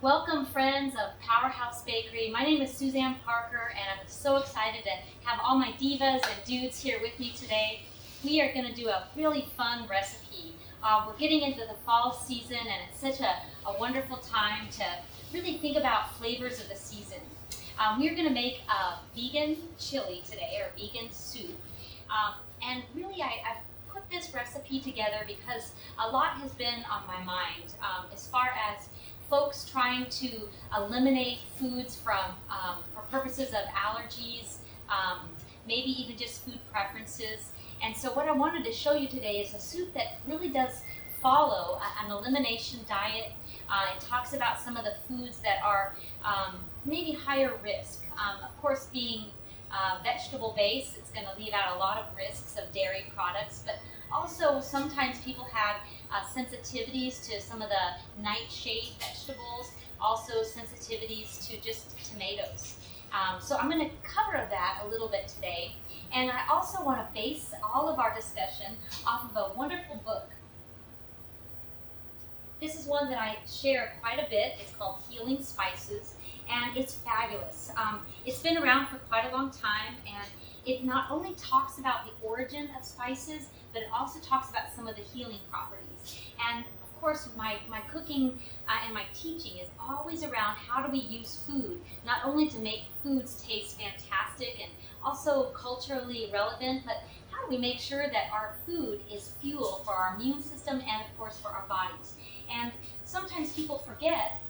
Welcome, friends of Powerhouse Bakery. My name is Suzanne Parker, and I'm so excited to have all my divas and dudes here with me today. We are going to do a really fun recipe. We're getting into the fall season, and it's such a wonderful time to really think about flavors of the season. We're going to make a vegan chili today, or vegan soup. And really, I've put this recipe together because a lot has been on my mind as far as folks trying to eliminate foods for purposes of allergies, maybe even just food preferences. And so what I wanted to show you today is a soup that really does follow an elimination diet. It talks about some of the foods that are maybe higher risk. Of course, being vegetable based, it's going to leave out a lot of risks of dairy products, but also sometimes people have sensitivities to some of the nightshade vegetables, also sensitivities to just tomatoes. So I'm going to cover that a little bit today. And I also want to base all of our discussion off of a wonderful book. This is one that I share quite a bit. It's called Healing Spices, and it's fabulous. It's been around for quite a long time, and it not only talks about the origin of spices, but it also talks about some of the healing properties. And of course, my cooking and my teaching is always around how do we use food, not only to make foods taste fantastic and also culturally relevant, but how do we make sure that our food is fuel for our immune system and of course for our bodies. And sometimes people forget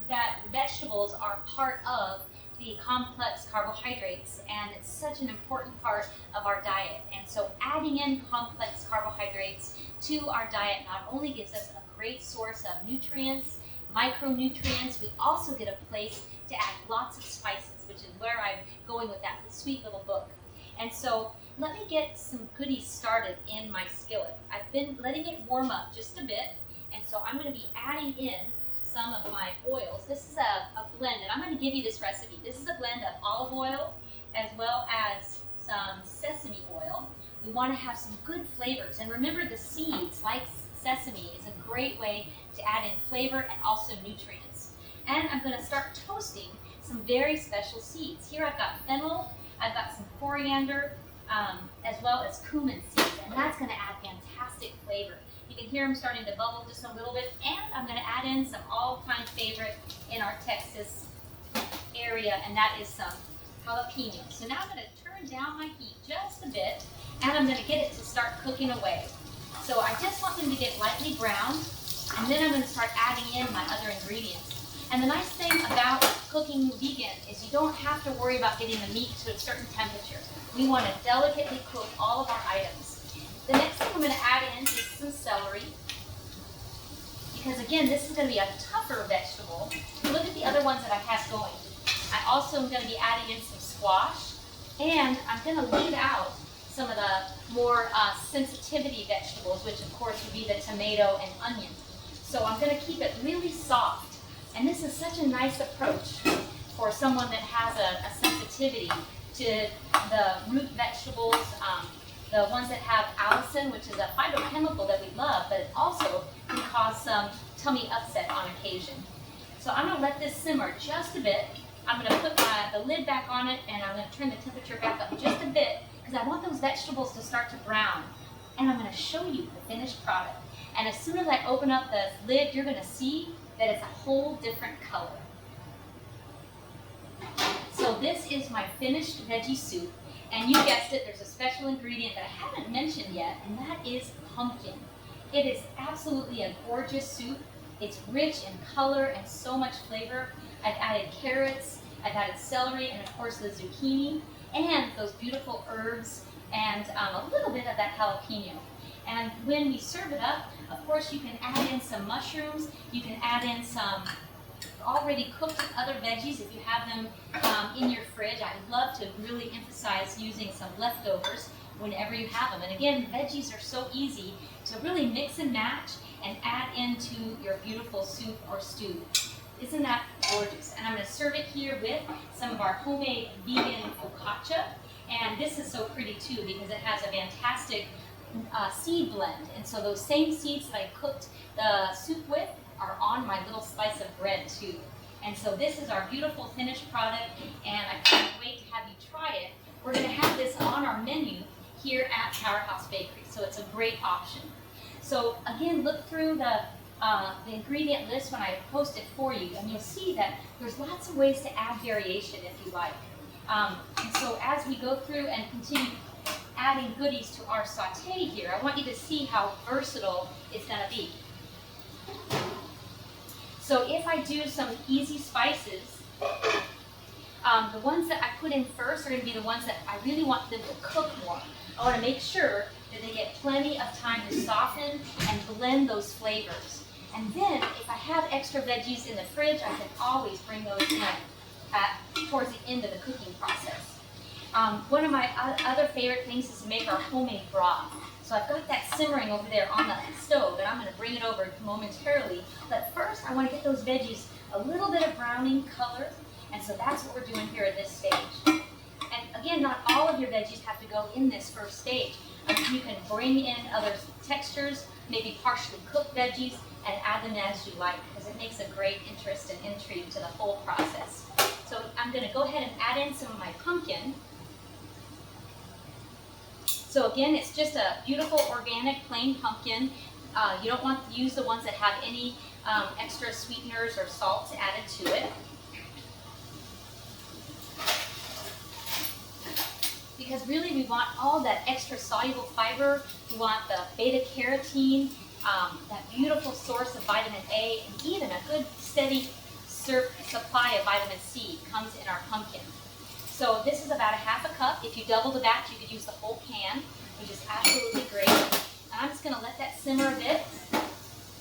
that vegetables are part of the complex carbohydrates, and it's such an important part of our diet. And so adding in complex carbohydrates to our diet not only gives us a great source of nutrients, micronutrients, we also get a place to add lots of spices, which is where I'm going with that sweet little book. And so let me get some goodies started in my skillet. I've been letting it warm up just a bit, and so I'm going to be adding in some of my oils. This is a blend, and I'm going to give you this recipe. This is a blend of olive oil as well as some sesame oil. We want to have some good flavors, and remember the seeds, like sesame, is a great way to add in flavor and also nutrients. And I'm going to start toasting some very special seeds. Here I've got fennel, I've got some coriander, as well as cumin seeds, and that's going to add fantastic flavor. You can hear them starting to bubble just a little bit, and I'm going to add in some all-time favorite in our Texas area, and that is some jalapeno. So now I'm going to turn down my heat just a bit, and I'm going to get it to start cooking away. So I just want them to get lightly browned, and then I'm going to start adding in my other ingredients. And the nice thing about cooking vegan is you don't have to worry about getting the meat to a certain temperature. We want to delicately cook all of our items. The next thing I'm going to add in is some celery, because again, this is going to be a tougher vegetable. Look at the other ones that I have going. I also am going to be adding in some squash, and I'm going to leave out some of the more sensitivity vegetables, which of course would be the tomato and onion. So I'm going to keep it really soft, and this is such a nice approach for someone that has a sensitivity to the root vegetables, the ones that have allicin, which is a phytochemical that we love, but it also can cause some tummy upset on occasion. So I'm going to let this simmer just a bit. I'm going to put the lid back on it, and I'm going to turn the temperature back up just a bit because I want those vegetables to start to brown. And I'm going to show you the finished product. And as soon as I open up the lid, you're going to see that it's a whole different color. So this is my finished veggie soup. And you guessed it, there's a special ingredient that I haven't mentioned yet, and that is pumpkin. It is absolutely a gorgeous soup. It's rich in color and so much flavor. I've added carrots, I've added celery, and of course the zucchini, and those beautiful herbs, and a little bit of that jalapeno. And when we serve it up, of course you can add in some mushrooms, you can add in some already cooked other veggies if you have them in your fridge. I love to really emphasize using some leftovers whenever you have them. And again, veggies are so easy to really mix and match and add into your beautiful soup or stew. Isn't that gorgeous? And I'm going to serve it here with some of our homemade vegan focaccia. And this is so pretty too because it has a fantastic seed blend. And so those same seeds that I cooked the soup with are on my little slice of bread too. And so this is our beautiful finished product, and I can't wait to have you try it. We're going to have this on our menu here at Powerhouse Bakery, so it's a great option. So again, look through the ingredient list when I post it for you, and you'll see that there's lots of ways to add variation if you like. And so as we go through and continue adding goodies to our saute here, I want you to see how versatile it's going to be. So if I do some easy spices, the ones that I put in first are going to be the ones that I really want them to cook more. I want to make sure that they get plenty of time to soften and blend those flavors. And then if I have extra veggies in the fridge, I can always bring those in towards the end of the cooking process. One of my other favorite things is to make our homemade broth. So I've got that simmering over there on the stove, and I'm going to bring it over momentarily. But first, I want to get those veggies a little bit of browning color, and so that's what we're doing here at this stage. And again, not all of your veggies have to go in this first stage. You can bring in other textures, maybe partially cooked veggies, and add them as you like, because it makes a great interest and intrigue to the whole process. So I'm going to go ahead and add in some of my pumpkin. So again, it's just a beautiful organic plain pumpkin. You don't want to use the ones that have any extra sweeteners or salts added to it. Because really we want all that extra soluble fiber. We want the beta carotene, that beautiful source of vitamin A, and even a good steady supply of vitamin C comes in our pumpkin. So this is about a half a cup. If you double the batch, you could use the whole can, which is absolutely great. And I'm just going to let that simmer a bit,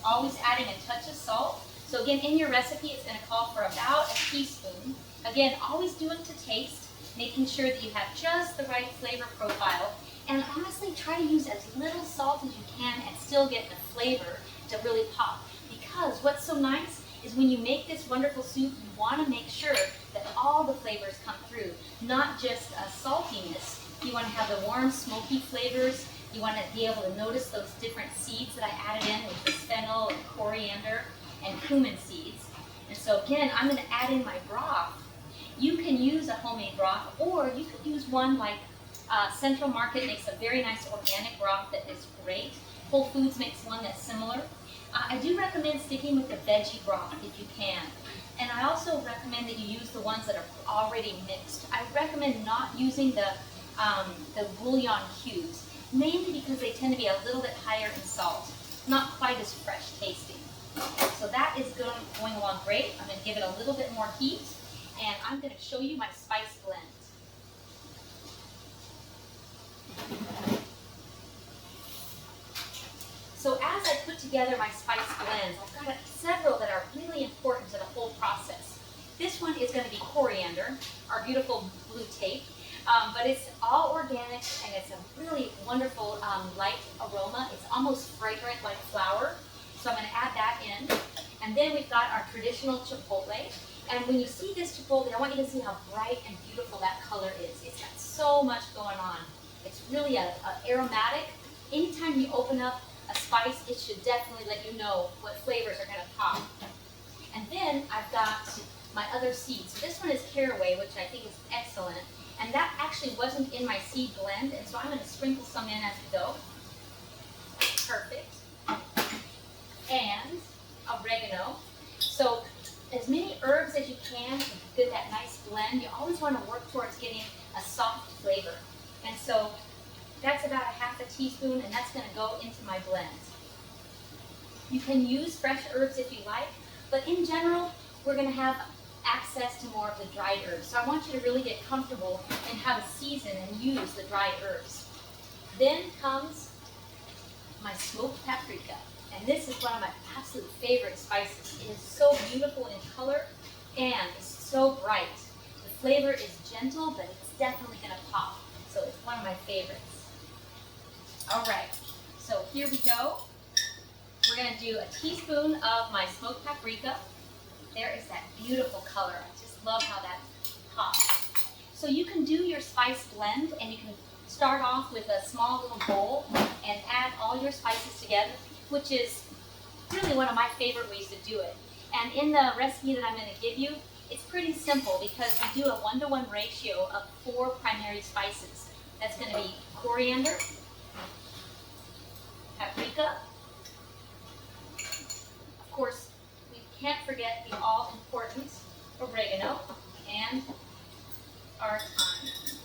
always adding a touch of salt. So again, in your recipe, it's going to call for about a teaspoon. Again, always do it to taste, making sure that you have just the right flavor profile. And honestly, try to use as little salt as you can and still get the flavor to really pop. Because what's so nice is when you make this wonderful soup, you want to make sure that all the flavors come through, not just a saltiness. You want to have the warm, smoky flavors. You want to be able to notice those different seeds that I added in, with the fennel and coriander and cumin seeds. And so again, I'm going to add in my broth. You can use a homemade broth, or you could use one like Central Market makes a very nice organic broth that is great. Whole Foods makes one that's similar. I do recommend sticking with the veggie broth if you can. And I also recommend that you use the ones that are already mixed. I recommend not using the bouillon cubes, mainly because they tend to be a little bit higher in salt, not quite as fresh tasting. So that is going along great. I'm going to give it a little bit more heat, and I'm going to show you my spice blend. So as I put together my spice blends, I've got several that are really important to the whole process. This one is going to be coriander, our beautiful blue tape, but it's all organic, and it's a really wonderful light aroma. It's almost fragrant like flower, so I'm going to add that in. And then we've got our traditional chipotle, and when you see this chipotle, I want you to see how bright and beautiful that color is. It's got so much going on. It's really a aromatic. Anytime you open up a spice, it should definitely let you know what flavors are going to pop. And then I've got my other seeds. So this one is caraway, which I think is excellent. And that actually wasn't in my seed blend, and so I'm going to sprinkle some in as we go. Perfect. And oregano. So as many herbs as you can to get that nice blend. You always want to work towards getting a soft flavor. And so that's about a half a teaspoon, and that's going to go into my blend. You can use fresh herbs if you like, but in general, we're going to have access to more of the dried herbs. So I want you to really get comfortable and how to season and use the dried herbs. Then comes my smoked paprika. And this is one of my absolute favorite spices. It is so beautiful in color, and it's so bright. The flavor is gentle, but it's definitely going to pop. So it's one of my favorites. All right, so here we go. We're going to do a teaspoon of my smoked paprika. There is that beautiful color. I just love how that pops. So you can do your spice blend, and you can start off with a small little bowl and add all your spices together, which is really one of my favorite ways to do it. And in the recipe that I'm going to give you, it's pretty simple because we do a 1-to-1 ratio of 4 primary spices. That's going to be coriander, paprika, of course, we can't forget the all-important oregano, and our thyme.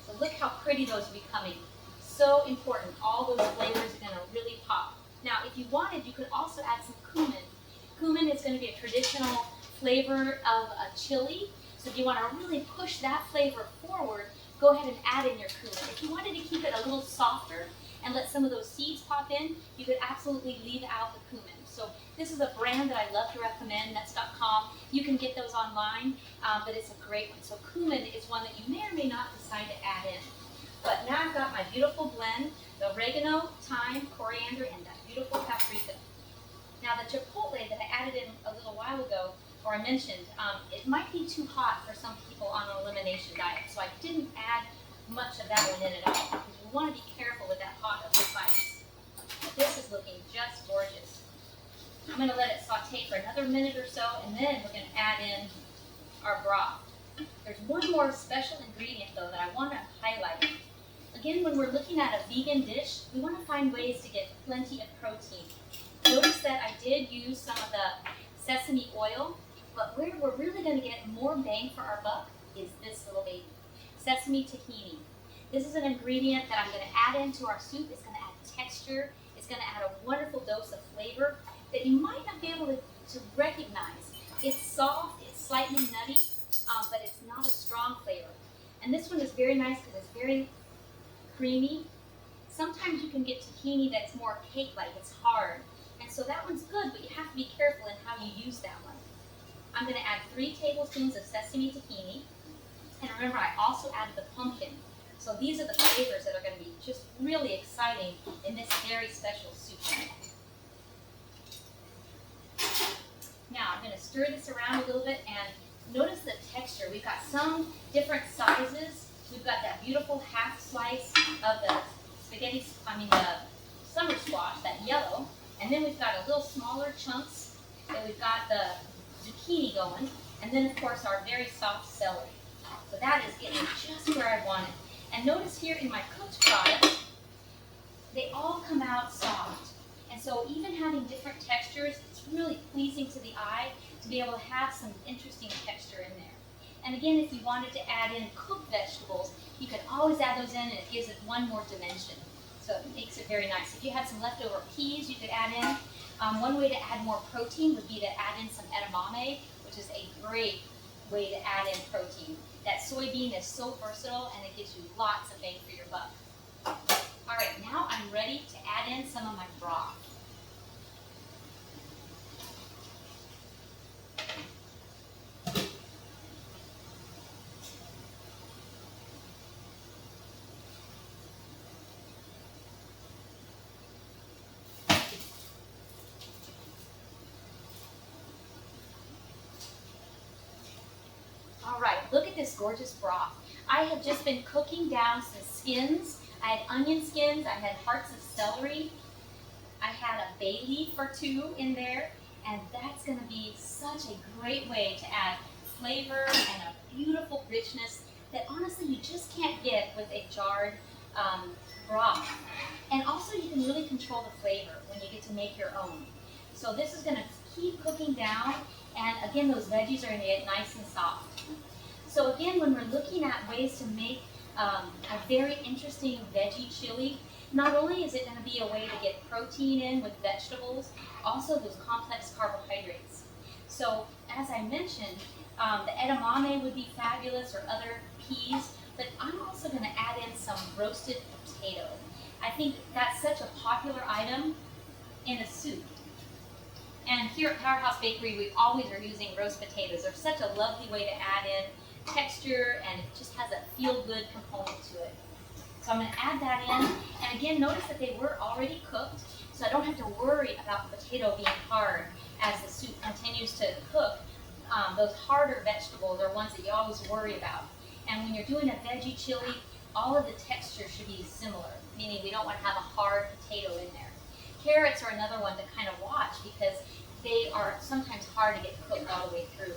So look how pretty those are becoming. So important. All those flavors are going to really pop. Now, if you wanted, you could also add some cumin. Cumin is going to be a traditional flavor of a chili. So if you want to really push that flavor forward, go ahead and add in your cumin. If you wanted to keep it a little softer and let some of those seeds pop in, you could absolutely leave out the cumin. So this is a brand that I love to recommend, nuts.com. You can get those online, but it's a great one. So cumin is one that you may or may not decide to add in. But now I've got my beautiful blend, the oregano, thyme, coriander, and that beautiful paprika. Now the chipotle that I added in a little while ago, or I mentioned, it might be too hot for some people on an elimination diet, so I didn't add much of that one in at all, because you want to be careful with that hot of the spice. But this is looking just gorgeous. I'm going to let it saute for another minute or so, and then we're going to add in our broth. There's one more special ingredient, though, that I want to highlight. Again, when we're looking at a vegan dish, we want to find ways to get plenty of protein. Notice that I did use some of the sesame oil, but where we're really going to get more bang for our buck is this little baby, sesame tahini. This is an ingredient that I'm going to add into our soup. It's going to add texture. It's going to add a wonderful dose of flavor that you might not be able to recognize. It's soft, it's slightly nutty, but it's not a strong flavor. And this one is very nice because it's very creamy. Sometimes you can get tahini that's more cake-like, it's hard. And so that one's good, but you have to be careful in how you use that one. I'm going to add 3 tablespoons of sesame tahini. And remember, I also added the pumpkin. So these are the flavors that are going to be just really exciting in this very special soup. Now I'm going to stir this around a little bit and notice the texture. We've got some different sizes. We've got that beautiful half slice of the the summer squash, that yellow. And then we've got a little smaller chunks. Then we've got the zucchini going. And then, of course, our very soft celery. So that is getting just where I want it. And notice here in my cooked product, they all come out soft. And so even having different textures, it's really pleasing to the eye to be able to have some interesting texture in there. And again, if you wanted to add in cooked vegetables, you can always add those in and it gives it one more dimension. So it makes it very nice. If you had some leftover peas, you could add in. One way to add more protein would be to add in some edamame, which is a great way to add in protein. That soybean is so versatile and it gives you lots of bang for your buck. All right, now I'm ready to add in some of my broth. All right, look at this gorgeous broth. I have just been cooking down some skins. I had onion skins, I had hearts of celery, I had a bay leaf or 2 in there, and that's going to be such a great way to add flavor and a beautiful richness that honestly you just can't get with a jarred broth. And also you can really control the flavor when you get to make your own. So this is going to keep cooking down, and again those veggies are going to get nice and soft. So again, when we're looking at ways to make a very interesting veggie chili, not only is it going to be a way to get protein in with vegetables, also those complex carbohydrates. So as I mentioned, the edamame would be fabulous, or other peas, but I'm also going to add in some roasted potato. I think that's such a popular item in a soup. And here at Powerhouse Bakery, we always are using roast potatoes. They're such a lovely way to add in texture, and it just has a feel-good component to it. So I'm going to add that in, and again, notice that they were already cooked, so I don't have to worry about the potato being hard as the soup continues to cook. those harder vegetables are ones that you always worry about. And when you're doing a veggie chili, all of the texture should be similar, meaning we don't want to have a hard potato in there. Carrots are another one to kind of watch because they are sometimes hard to get cooked all the way through.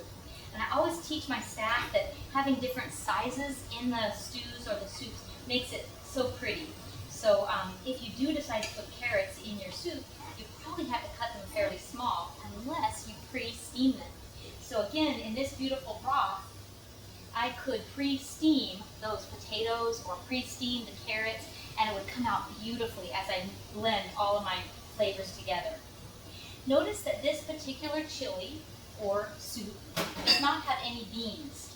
And I always teach my staff that having different sizes in the stews or the soups makes it so pretty. So if you do decide to put carrots in your soup, you probably have to cut them fairly small unless you pre-steam them. So again, in this beautiful broth, I could pre-steam those potatoes or pre-steam the carrots, and it would come out beautifully as I blend all of my flavors together. Notice that this particular chili or soup does not have any beans.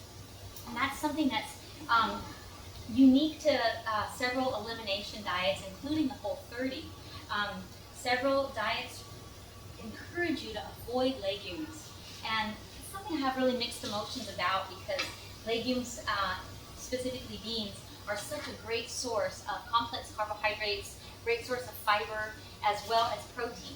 And that's something that's unique to several elimination diets, including the Whole30. Several diets encourage you to avoid legumes. And it's something I have really mixed emotions about because legumes, specifically beans, are such a great source of complex carbohydrates, great source of fiber, as well as protein.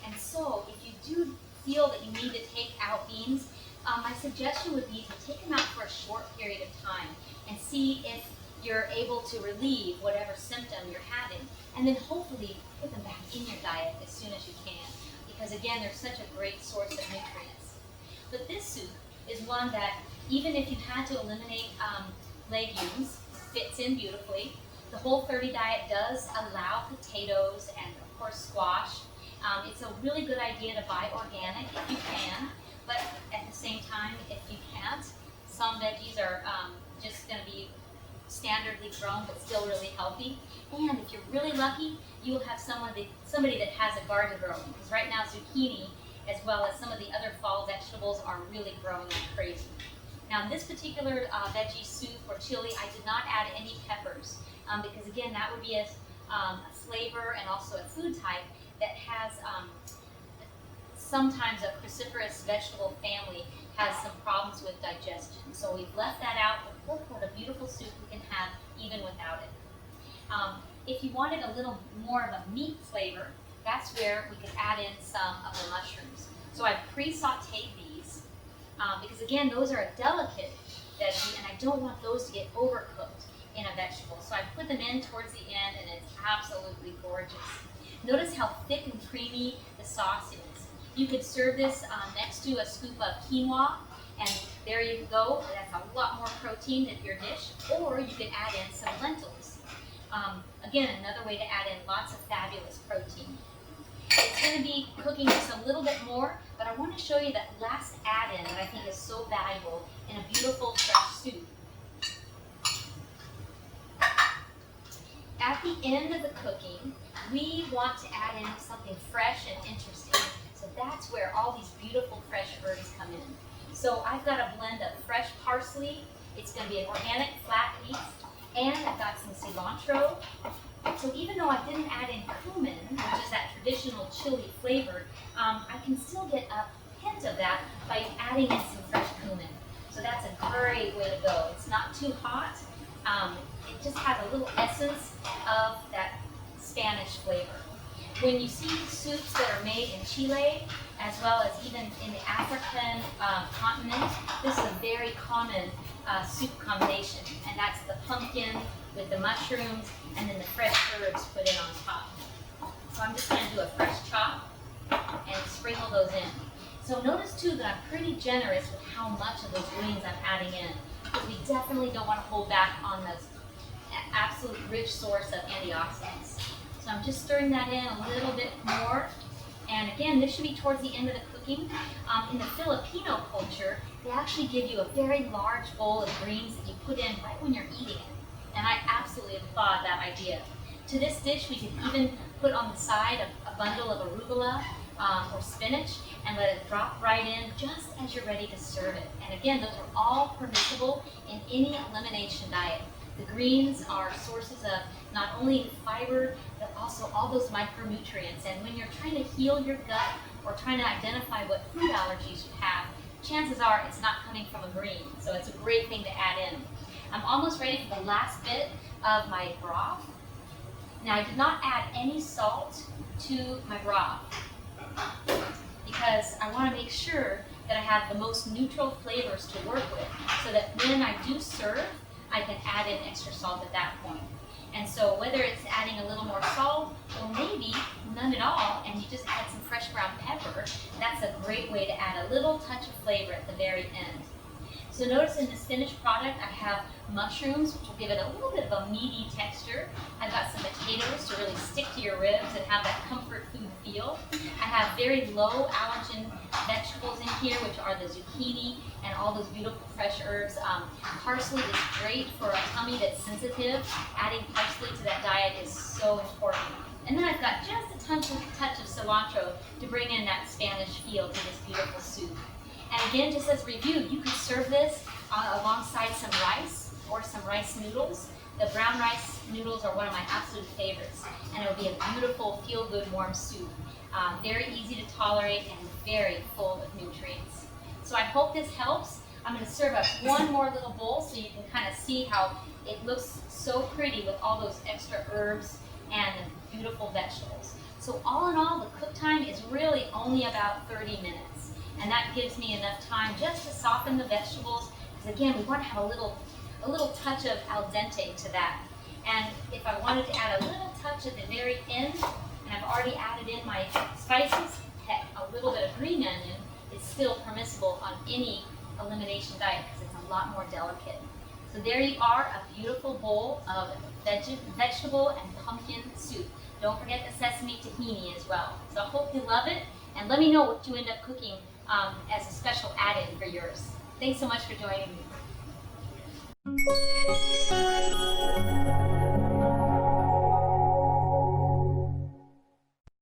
And so if you do feel that you need to take out beans, my suggestion would be to take them out for a short period of time and see if you're able to relieve whatever symptom you're having, and then hopefully put them back in your diet as soon as you can, because again, they're such a great source of nutrients. But this soup is one that, even if you had to eliminate legumes, fits in beautifully. The Whole30 diet does allow potatoes and of course squash. It's a really good idea to buy organic if you can, but at the same time, if you can't, some veggies are just going to be standardly grown but still really healthy. And if you're really lucky, you will have somebody that has a garden growing, because right now zucchini as well as some of the other fall vegetables are really growing like crazy. Now in this particular veggie soup or chili, I did not add any peppers because again, that would be a flavor and also a food type that has sometimes a cruciferous vegetable family has some problems with digestion. So we've left that out, but look what a beautiful soup we can have even without it. If you wanted a little more of a meat flavor, that's where we could add in some of the mushrooms. So I've pre-sauteed these because again, those are a delicate veggie and I don't want those to get overcooked in a vegetable. So I put them in towards the end and it's absolutely gorgeous. Notice how thick and creamy the sauce is. You could serve this next to a scoop of quinoa, and there you go. That's a lot more protein in your dish. Or you could add in some lentils. Again, another way to add in lots of fabulous protein. It's going to be cooking just a little bit more, but I want to show you that last add-in that I think is so valuable in a beautiful fresh soup. At the end of the cooking, we want to add in something fresh and interesting. So that's where all these beautiful fresh herbs come in. So I've got a blend of fresh parsley. It's going to be an organic flat leaf. And I've got some cilantro. So even though I didn't add in cumin, which is that traditional chili flavor, I can still get a hint of that by adding in some fresh cumin. So that's a great way to go. It's not too hot. It just has a little essence of that Spanish flavor. When you see soups that are made in Chile, as well as even in the African continent, this is a very common soup combination, and that's the pumpkin with the mushrooms and then the fresh herbs put in on top. So I'm just going to do a fresh chop and sprinkle those in. So notice too that I'm pretty generous with how much of those greens I'm adding in, because we definitely don't want to hold back on this absolute rich source of antioxidants. So I'm just stirring that in a little bit more. And again, this should be towards the end of the cooking. In the Filipino culture, they actually give you a very large bowl of greens that you put in right when you're eating it. And I absolutely applaud that idea. To this dish, we could even put on the side a bundle of arugula or spinach and let it drop right in just as you're ready to serve it. And again, those are all permissible in any elimination diet. The greens are sources of not only fiber, but also all those micronutrients. And when you're trying to heal your gut or trying to identify what food allergies you have, chances are it's not coming from a green. So it's a great thing to add in. I'm almost ready for the last bit of my broth. Now I did not add any salt to my broth because I want to make sure that I have the most neutral flavors to work with, so that when I do serve, I can add in extra salt at that point. And so whether it's adding a little more salt or maybe none at all, and you just add some fresh ground pepper, that's a great way to add a little touch of flavor at the very end. So notice in this finished product, I have mushrooms, which will give it a little bit of a meaty texture. I've got some potatoes to really stick to your ribs and have that comfort food feel. I have very low allergen vegetables in here, which are the zucchini and all those beautiful fresh herbs. Parsley is great for a tummy that's sensitive. Adding parsley to that diet is so important. And then I've got just a touch of cilantro to bring in that Spanish feel to this beautiful soup. And again, just as a review, you could serve this alongside some rice or some rice noodles. The brown rice noodles are one of my absolute favorites, and it will be a beautiful, feel-good, warm soup. Very easy to tolerate and very full of nutrients. So I hope this helps. I'm going to serve up one more little bowl so you can kind of see how it looks so pretty with all those extra herbs and beautiful vegetables. So all in all, the cook time is really only about 30 minutes. And that gives me enough time just to soften the vegetables, because again, we want to have a little touch of al dente to that. And if I wanted to add a little touch at the very end, and I've already added in my spices, heck, a little bit of green onion is still permissible on any elimination diet because it's a lot more delicate. So there you are, a beautiful bowl of vegetable and pumpkin soup. Don't forget the sesame tahini as well. So I hope you love it, and let me know what you end up cooking as a special add-in for yours. Thanks so much for joining me.